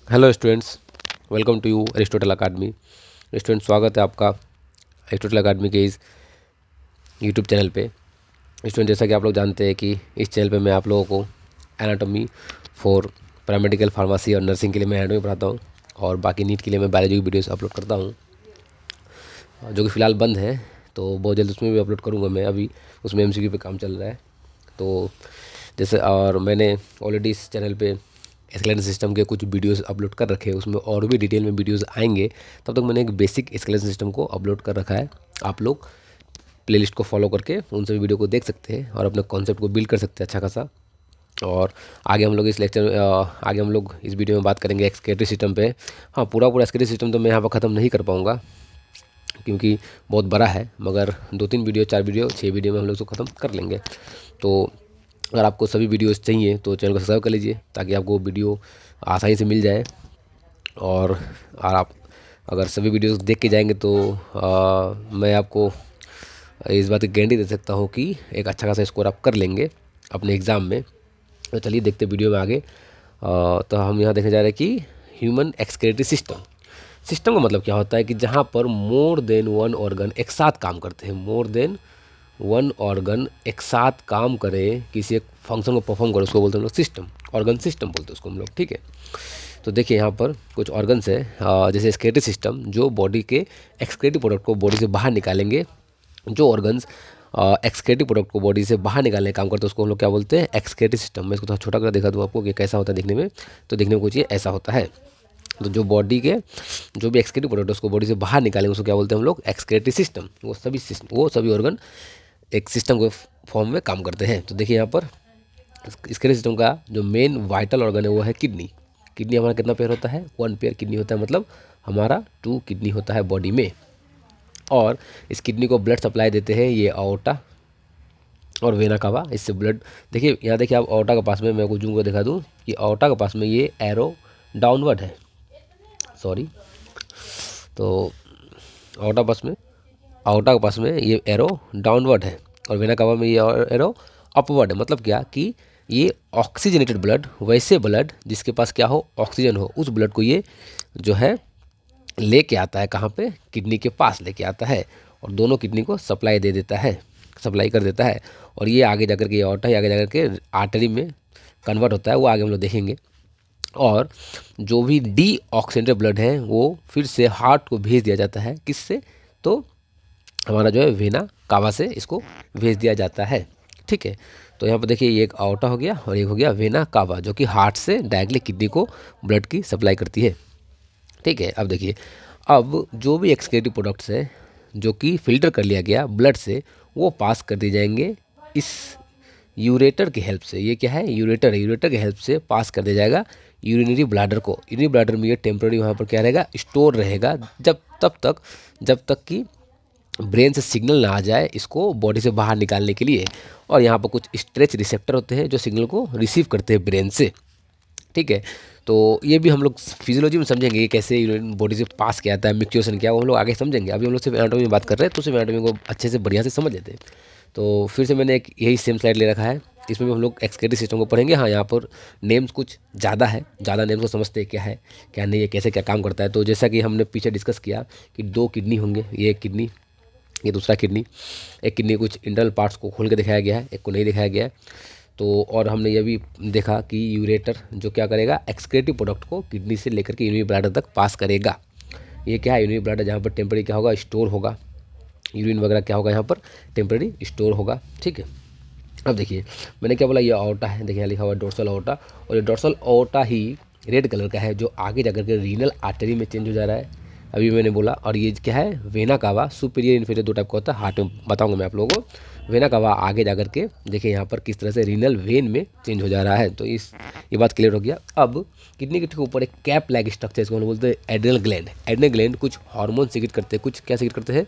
Hello students, welcome to you Aristotle academy. Student, स्वागत है आपका एरिस्टोटल अकादमी के इस यूट्यूब चैनल पे। स्टूडेंट, जैसा कि आप लोग जानते हैं कि इस चैनल पे मैं आप लोगों को एनाटॉमी फॉर पैरामेडिकल फार्मेसी और नर्सिंग के लिए मैं एनाटॉमी पढ़ाता हूँ, और बाकी नीट के लिए मैं बायोलॉजी की वीडियोस अपलोड करता हूँ, जो कि फ़िलहाल बंद है। तो बहुत जल्द उसमें भी अपलोड करूँगा मैं। अभी उसमें एमसीक्यू पे काम चल रहा है। तो जैसे, और मैंने ऑलरेडी इस चैनल पे एस्केलेटन सिस्टम के कुछ वीडियोस अपलोड कर रखे हैं, उसमें और भी डिटेल में वीडियोस आएंगे। तब तक मैंने एक बेसिक एस्केलेटन सिस्टम को अपलोड कर रखा है। आप लोग प्लेलिस्ट को फॉलो करके उन सभी वीडियो को देख सकते हैं और अपने कॉन्सेप्ट को बिल्ड कर सकते हैं अच्छा खासा। और आगे हम लोग इस लेक्चर आगे हम लोग इस वीडियो में बात करेंगे एक्सक्रीटरी सिस्टम पे। हाँ, पूरा एक्सक्रीटरी सिस्टम तो मैं यहाँ पर ख़त्म नहीं कर पाऊँगा, क्योंकि बहुत बड़ा है, मगर 2-3 वीडियो, 4 वीडियो, 6 वीडियो में हम लोग उसको ख़त्म कर लेंगे। तो अगर आपको सभी वीडियोस चाहिए तो चैनल को सब्सक्राइब कर लीजिए, ताकि आपको वीडियो आसानी से मिल जाए। और आप अगर सभी वीडियोस देख के जाएंगे तो मैं आपको इस बात की गारंटी दे सकता हूँ कि एक अच्छा खासा स्कोर आप कर लेंगे अपने एग्ज़ाम में। तो चलिए देखते वीडियो में आगे। तो हम यहाँ देखने जा रहे हैं कि ह्यूमन एक्सक्रीटरी सिस्टम। सिस्टम का मतलब क्या होता है कि जहाँ पर मोर देन वन ऑर्गन एक साथ काम करते हैं। मोर देन वन ऑर्गन एक साथ काम करे, किसी एक फंक्शन को परफॉर्म करे, उसको बोलते हैं हम लोग सिस्टम। ऑर्गन सिस्टम बोलते हैं उसको हम लोग, ठीक है। तो देखिए यहाँ पर कुछ ऑर्गन्स है, जैसे एक्सक्रीटरी सिस्टम, जो बॉडी के एक्सक्रीटिव प्रोडक्ट को बॉडी से बाहर निकालेंगे। जो ऑर्गन्स एक्सक्रीटिव प्रोडक्ट को बॉडी से बाहर निकालने का काम करते हैं, उसको हम लोग क्या बोलते हैं? Excretory system. मैं इसको थोड़ा छोटा कर दिखा दूँ आपको कि कैसा होता है दिखने में। तो दिखने में कुछ ये ऐसा होता है। तो जो बॉडी के जो भी एक्सक्रीटिव प्रोडक्ट है उसको बॉडी से बाहर निकालेंगे, उसको क्या बोलते हैं हम लोग? Excretory system. वो सभी ऑर्गन एक सिस्टम के फॉर्म में काम करते हैं। तो देखिए यहाँ पर एक्सक्रीटरी सिस्टम का जो मेन वाइटल ऑर्गन है वो है किडनी। किडनी हमारा कितना पेयर होता है? 1 पेयर किडनी होता है, मतलब हमारा 2 किडनी होता है बॉडी में। और इस किडनी को ब्लड सप्लाई देते हैं ये आओर्टा और वेना कावा। इससे ब्लड, देखिए यहाँ देखिए आप, आओर्टा के पास में, मैं को जूम कर दिखा दूँ कि आओर्टा के पास में ये एरो डाउनवर्ड है, सॉरी। तो आउटा के पास में ये एरो डाउनवर्ड है, और वेना कावा में ये एरो अपवर्ड है। मतलब क्या कि ये ऑक्सीजनेटेड ब्लड, वैसे ब्लड जिसके पास क्या हो? ऑक्सीजन हो, उस ब्लड को ये जो है लेके आता है। कहाँ पे? किडनी के पास लेके आता है, और दोनों किडनी को सप्लाई दे देता है, सप्लाई कर देता है। और ये आगे जाकर के, ये ऑर्टा ही आगे जाकर के आर्टरी में कन्वर्ट होता है, वो आगे हम लोग देखेंगे। और जो भी डी ऑक्सीजनेटेड ब्लड है वो फिर से हार्ट को भेज दिया जाता है। किससे? तो हमारा जो है वेना कावा से इसको भेज दिया जाता है, ठीक है। तो यहाँ पर देखिए ये एक आउटा हो गया और एक हो गया वेना कावा, जो कि हार्ट से डायरेक्टली किडनी को ब्लड की सप्लाई करती है, ठीक है। अब देखिए, अब जो भी एक्सक्रीटिव प्रोडक्ट्स है जो कि फिल्टर कर लिया गया ब्लड से, वो पास कर दिए जाएंगे इस यूरेटर की हेल्प से। ये क्या है? यूरेटर है। यूरेटर की हेल्प से पास कर दिया जाएगा यूरिनरी ब्लैडर को। यूरिनरी ब्लैडर में ये टेम्पररी वहाँ पर क्या रहेगा? स्टोर रहेगा, जब तक कि ब्रेन से सिग्नल ना आ जाए इसको बॉडी से बाहर निकालने के लिए। और यहाँ पर कुछ स्ट्रेच रिसेप्टर होते हैं जो सिग्नल को रिसीव करते हैं ब्रेन से, ठीक है। तो ये भी हम लोग फिजियोलॉजी में समझेंगे कि कैसे यूरिन बॉडी से पास किया जाता है, मिक्सचुएशन क्या, वो हम लोग आगे समझेंगे। अभी हम लोग सिर्फ एनाटॉमी में बात कर रहे हैं, तो सिर्फ एनाटॉमी को अच्छे से बढ़िया से समझ लेते हैं। तो फिर से मैंने एक यही सेम स्लाइड ले रखा है, इसमें भी हम लोग एक्सक्रीटरी सिस्टम को पढ़ेंगे। हाँ, यहाँ पर नेम्स कुछ ज़्यादा है, ज़्यादा नेम्स को समझते हैं क्या है क्या नहीं है, कैसे क्या काम करता है। तो जैसा कि हमने पीछे डिस्कस किया कि 2 किडनी होंगे, ये एक किडनी, ये दूसरा किडनी। एक किडनी कुछ इंटरनल पार्ट्स को खोल के दिखाया गया है, एक को नहीं दिखाया गया है। तो और हमने ये भी देखा कि यूरेटर जो क्या करेगा? एक्सक्रीटिव प्रोडक्ट को किडनी से लेकर के यूरिनरी ब्लैडर तक पास करेगा। ये क्या है? यूरिनरी ब्लैडर, जहाँ पर टेम्पररी क्या होगा? स्टोर होगा। यूरिन वगैरह क्या होगा? यहाँ पर टेम्पररी स्टोर होगा, ठीक है। अब देखिए मैंने क्या बोला? ये ऑर्टा है, देखिए यहाँ लिखा हुआ है डोर्सल ऑर्टा, और ये डोर्सल ऑर्टा ही रेड कलर का है, जो आगे जाकर के रीनल आर्टरी में चेंज हो जा रहा है, अभी मैंने बोला। और ये क्या है? Vena cava. Superior inferior 2 type का होता है, हार्ट में बताऊंगा मैं आप लोगों को। वेना कावा आगे जाकर के देखिए यहाँ पर किस तरह से रीनल वेन में चेंज हो जा रहा है। तो ये बात क्लियर हो गया। अब किडनी के ठीक ऊपर एक कैप लाइक स्ट्रक्चर, इसको हम बोलते हैं एड्रिनल ग्लैंड। एड्रिनल ग्लैंड कुछ हार्मोन सीक्रेट करते हैं, कुछ क्या सीक्रेट करते हैं?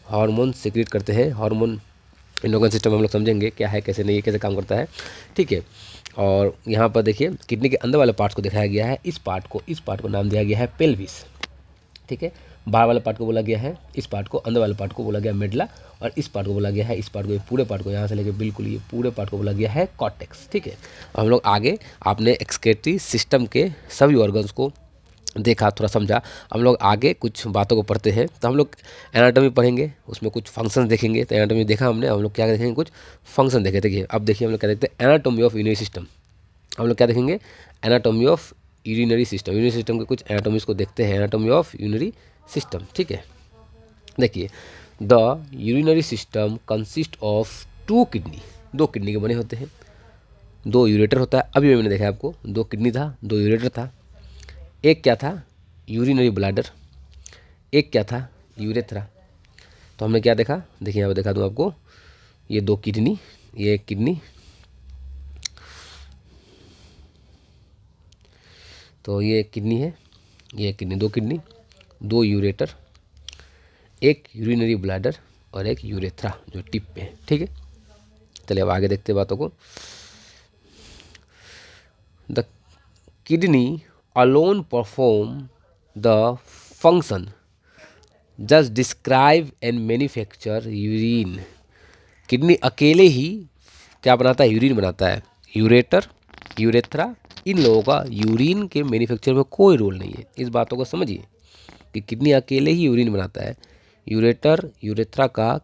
हार्मोन सीक्रेट करते हैं। हार्मोन इंडोक्राइन सिस्टम हम लोग समझेंगे क्या है, कैसे नहीं है, कैसे काम करता है, ठीक है। और यहाँ पर देखिए किडनी के अंदर वाले पार्ट को दिखाया गया है। इस पार्ट को नाम दिया गया है पेल्विस, ठीक है। बाहर वाले पार्ट को बोला गया है, इस पार्ट को, अंदर वाले पार्ट को बोला गया मेडला, और इस पार्ट को बोला गया है, इस पार्ट को, ये पूरे पार्ट को, यहाँ से लेकर बिल्कुल ये पूरे पार्ट को बोला गया है कॉर्टेक्स, ठीक है। और हम लोग आगे आपने एक्सक्रीटरी सिस्टम के सभी ऑर्गन्स को देखा, थोड़ा समझा। हम लोग आगे कुछ बातों को पढ़ते हैं। तो हम लोग एनाटॉमी पढ़ेंगे, उसमें कुछ फंक्शंस देखेंगे। तो एनाटॉमी देखा हमने, हम लोग क्या देखेंगे, कुछ फंक्शन देखे। देखिए अब देखिए हम लोग क्या देखते हैं, एनाटॉमी ऑफ यूरिनरी सिस्टम। हम लोग क्या देखेंगे, anatomy of urinary system. Urinary system के कुछ एनाटॉमीज को देखते हैं, एनाटॉमी ऑफ यूरिनरी सिस्टम। ठीक है, देखिए the urinary system consist of two kidney, दो किडनी के बने होते हैं, दो यूरेटर होता है। अभी मैंने देखा आपको, दो किडनी था, दो यूरेटर था। एक क्या था, यूरिनरी ब्लैडर, एक क्या था, यूरेथ्रा। तो हमने क्या देखा, देखिए यहाँ पर दिखा दूँ आपको, ये दो किडनी, ये एक किडनी, तो ये एक किडनी है, ये एक किडनी, दो किडनी, दो यूरेटर, एक यूरिनरी ब्लैडर और एक यूरेथ्रा जो टिप पे है। ठीक है, चलिए अब आगे देखते हैं बातों को। The kidney alone perform the function just describe and manufacture urine. Kidney अकेले ही क्या बनाता है, यूरिन बनाता है। यूरेटर, यूरेथ्रा, इन लोगों का यूरिन के मैन्युफैक्चर में कोई रोल नहीं है। इस बातों को समझिए कि किडनी अकेले ही यूरिन बनाता है। यूरेटर, यूरेथ्रा का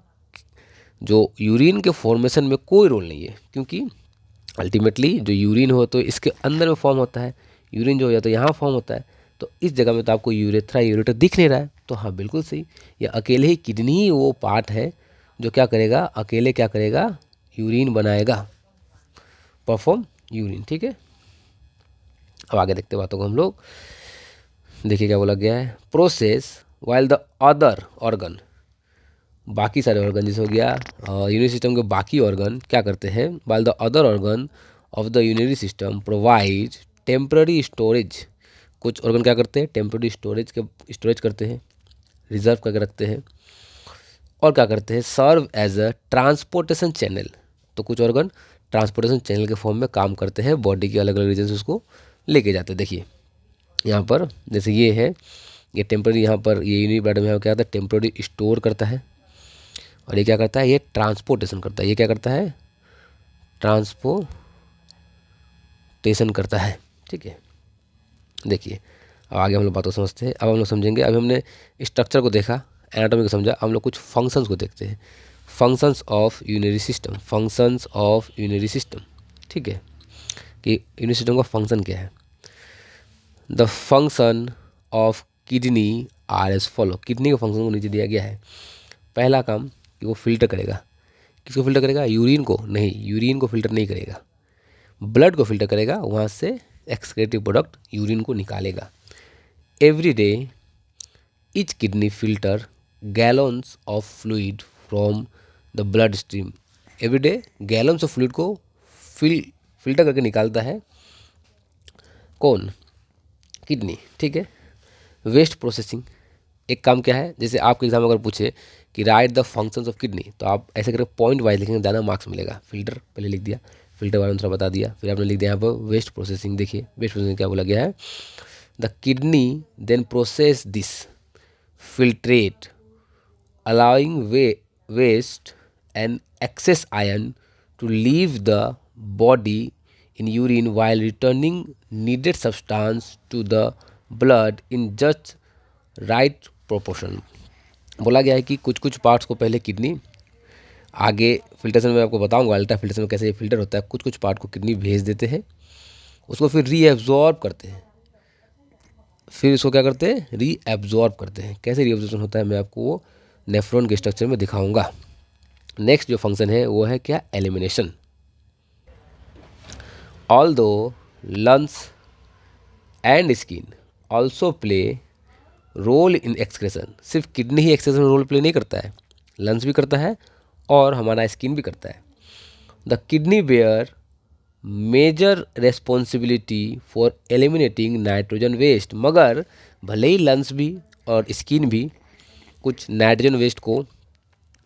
जो यूरिन के फॉर्मेशन में कोई रोल नहीं है, क्योंकि अल्टीमेटली जो यूरिन हो तो इसके अंदर में फॉर्म होता है, यूरिन जो हो जाता है यहाँ फॉर्म होता है। तो इस जगह में तो आपको यूरेथ्रा, यूरेटर दिख नहीं रहा है। तो हाँ बिल्कुल सही, ये अकेले ही किडनी ही वो पार्ट है जो क्या करेगा, अकेले क्या करेगा, यूरिन बनाएगा, परफॉर्म यूरिन। ठीक है, अब आगे देखते बातों को हम लोग। देखिए क्या बोला गया है, process while the other organ, बाकी सारे ऑर्गन जैसे हो गया यूरिनरी सिस्टम के बाकी ऑर्गन क्या करते हैं, while the other organ of the urinary system provide temporary storage. कुछ ऑर्गन क्या करते हैं, टेम्पररी स्टोरेज करते हैं, रिजर्व करके रखते हैं। और क्या करते हैं, serve as a transportation channel. तो कुछ ऑर्गन ट्रांसपोर्टेशन चैनल के फॉर्म में काम करते हैं, बॉडी के अलग अलग रीजन से उसको लेके जाते हैं। देखिए यहाँ पर जैसे ये है, ये टेम्पररी, यहाँ पर ये यूनिट ब्लड में क्या करता है, टेम्पररी स्टोर करता है। और ये क्या करता है, ये ट्रांसपोर्टेशन करता है। ये क्या करता है, ट्रांसपोर्टेशन करता है। ठीक है, देखिए अब आगे हम लोग बातों समझते हैं। अब हम लोग समझेंगे, अभी हमने स्ट्रक्चर को देखा, एनाटॉमी को समझा, हम लोग कुछ फंक्शंस को देखते हैं। Functions of urinary system, functions of urinary system. ठीक है, कि यूरिनरी सिस्टम का फंक्शन क्या है। The function of kidney are as follow. Kidney के फंक्शन को नीचे दिया गया है। पहला काम कि वो फिल्टर करेगा, किसको फिल्टर करेगा, यूरिन को नहीं, यूरिन को फिल्टर नहीं करेगा, ब्लड को फिल्टर करेगा, वहाँ से एक्सक्रीटिव प्रोडक्ट यूरिन को निकालेगा। Every day each kidney filter gallons of fluid from the blood stream। Every day gallons of fluid को फिल्टर करके निकालता है कौन, किडनी। ठीक है, वेस्ट प्रोसेसिंग एक काम क्या है, जैसे आपके एग्जाम अगर पूछे कि right the functions of kidney, तो आप ऐसे करके पॉइंट वाइज लिखेंगे, ज़्यादा मार्क्स मिलेगा। फिल्टर पहले लिख दिया, फिल्टर वाले थोड़ा बता दिया, फिर आपने लिख दिया यहाँ पर वेस्ट प्रोसेसिंग। देखिए वेस्ट प्रोसेसिंग क्या बोला गया है, the kidney then process this filtrate allowing waste and excess iron to leave the body in urine while returning needed substance to the blood in just right proportion। बोला गया है कि कुछ कुछ पार्ट्स को पहले किडनी, आगे फिल्ट्रेशन में आपको बताऊंगा अल्ट्रा फिल्ट्रेशन में कैसे ये फिल्टर होता है, कुछ कुछ पार्ट को किडनी भेज देते हैं, उसको फिर रीएब्जॉर्ब करते हैं, फिर इसको क्या करते हैं, रीएब्जॉर्ब करते हैं। कैसे रीएब्जॉर्प्शन होता है मैं आपको वो नेफ्रॉन के स्ट्रक्चर में दिखाऊंगा। नेक्स्ट जो फंक्शन है वो है क्या, elimination. Although lungs and skin also play role in excretion. सिर्फ किडनी ही एक्सक्रेशन में रोल प्ले नहीं करता है, लंग्स भी करता है और हमारा स्किन भी करता है। The kidney bear major responsibility for eliminating nitrogen waste. मगर भले ही लंग्स भी और स्किन भी कुछ नाइट्रोजन वेस्ट को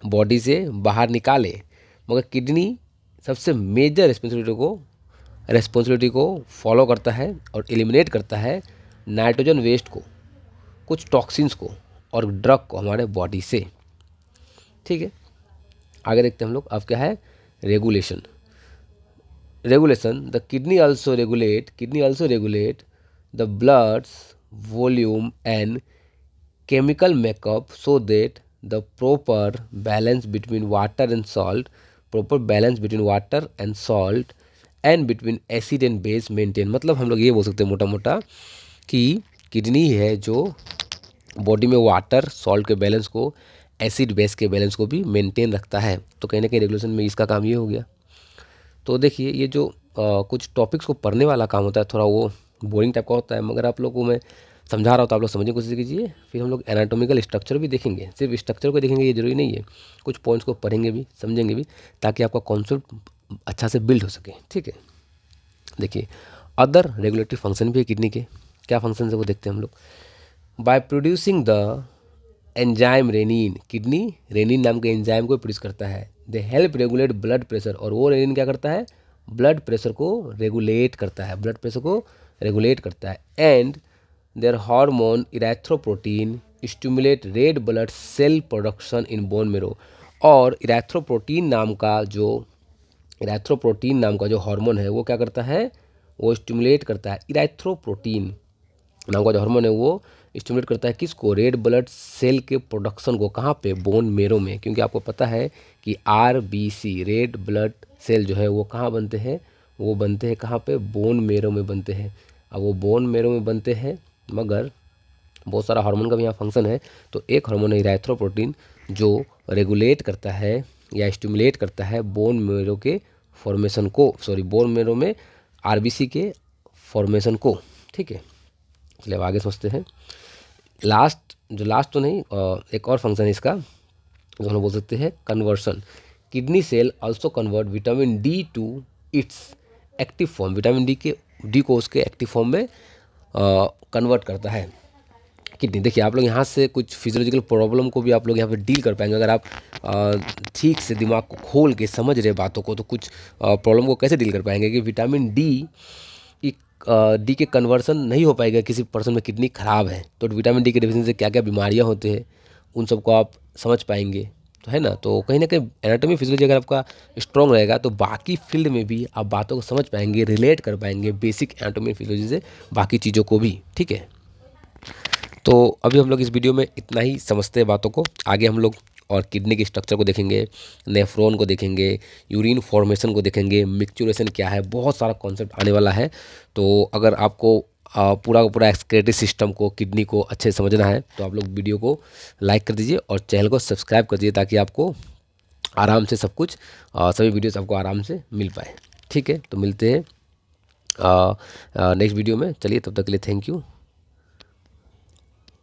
बॉडी से बाहर निकाले, मगर किडनी सबसे मेजर रेस्पॉन्सिबिलिटी को फॉलो करता है और एलिमिनेट करता है नाइट्रोजन वेस्ट को, कुछ टॉक्सिन्स को और ड्रग को हमारे बॉडी से। ठीक है, आगे देखते हैं हम लोग। अब क्या है, regulation. The kidney also regulate the bloods volume and chemical makeup so that the proper balance between water and salt and between acid and base maintain। मतलब हम लोग ये बोल सकते हैं मोटा मोटा कि किडनी है जो बॉडी में वाटर सॉल्ट के बैलेंस को, एसिड बेस के बैलेंस को भी मेंटेन रखता है। तो कहीं ना कहीं रेगुलेशन में इसका काम ये हो गया। तो देखिए ये जो कुछ टॉपिक्स को पढ़ने वाला काम होता है थोड़ा वो बोरिंग टाइप का होता है, मगर आप लोगों को मैं समझा रहा हूँ तो आप लोग समझने की कोशिश कीजिए। फिर हम लोग एनाटॉमिकल स्ट्रक्चर भी देखेंगे, सिर्फ स्ट्रक्चर को देखेंगे ये जरूरी नहीं है, कुछ पॉइंट्स को पढ़ेंगे भी समझेंगे भी, ताकि आपका कॉन्सेप्ट अच्छा से बिल्ड हो सके। ठीक है, देखिए अदर रेगुलेटरी फंक्शन भी है किडनी के। क्या फंक्शन है वो देखते हैं हम लोग। By producing the enzyme renin, kidney renin नाम के एंजाइम को प्रोड्यूस करता है। They help regulate blood pressure, और वो रेनिन क्या करता है, ब्लड प्रेशर को रेगुलेट करता है, ब्लड प्रेशर को रेगुलेट करता है। And there hormone erythropoietin stimulate red blood cell production in bone marrow, और इरेथ्रोप्रोटीन नाम का जो हार्मोन है वो क्या करता है, वो स्टिमुलेट करता है। इरेथ्रोप्रोटीन नाम का जो हार्मोन है वो स्टिमुलेट करता है किसको, रेड ब्लड सेल के प्रोडक्शन को। कहाँ पे, बोन मेरो में, क्योंकि आपको पता है कि आरबीसी रेड ब्लड सेल जो है वो कहाँ बनते हैं, वो बनते हैं कहाँ पे, बोन मेरो में बनते हैं। अब वो बोन मेरो में बनते हैं, मगर बहुत सारा हार्मोन का भी यहाँ फंक्शन है। तो एक हार्मोन है इरेथ्रोप्रोटीन जो रेगुलेट करता है या स्टिमुलेट करता है बोन मेरो के फॉर्मेशन को, बोन मेरो में आरबीसी के फॉर्मेशन को। ठीक है, चलिए अब आगे सोचते हैं। लास्ट तो नहीं, एक और फंक्शन है इसका जो हम बोल सकते हैं conversion. Kidney cell also convert vitamin D to its active form, vitamin D को उसके एक्टिव फॉर्म में कन्वर्ट करता है किडनी। देखिए आप लोग यहाँ से कुछ फिजियोलॉजिकल प्रॉब्लम को भी आप लोग यहाँ पे डील कर पाएंगे अगर आप ठीक से दिमाग को खोल के समझ रहे बातों को। तो कुछ प्रॉब्लम को कैसे डील कर पाएंगे कि विटामिन डी के कन्वर्सन नहीं हो पाएगा किसी पर्सन में किडनी खराब है, तो विटामिन डी के डिफिशिएंसी से क्या क्या बीमारियाँ होती हैं उन सबको आप समझ पाएंगे। तो है ना, तो कहीं ना कहीं एनाटॉमी फिजियोलॉजी अगर आपका स्ट्रॉन्ग रहेगा तो बाकी फील्ड में भी आप बातों को समझ पाएंगे, रिलेट कर पाएंगे बेसिक एनाटॉमी फिजियोलॉजी से बाकी चीज़ों को भी। ठीक है, तो अभी हम लोग इस वीडियो में इतना ही समझते हैं बातों को। आगे हम लोग और किडनी के स्ट्रक्चर को देखेंगे, नेफ्रॉन को देखेंगे, यूरिन फॉर्मेशन को देखेंगे, मिक्सचुरेशन क्या है, बहुत सारा कॉन्सेप्ट आने वाला है। तो अगर आपको पूरा का पूरा एक्सक्रीटरी सिस्टम को, किडनी को अच्छे से समझना है तो आप लोग वीडियो को लाइक कर दीजिए और चैनल को सब्सक्राइब कर दीजिए, ताकि आपको आराम से सब कुछ सभी वीडियोस आपको आराम से मिल पाए। ठीक है, तो मिलते हैं नेक्स्ट वीडियो में। चलिए तब तक के लिए थैंक यू।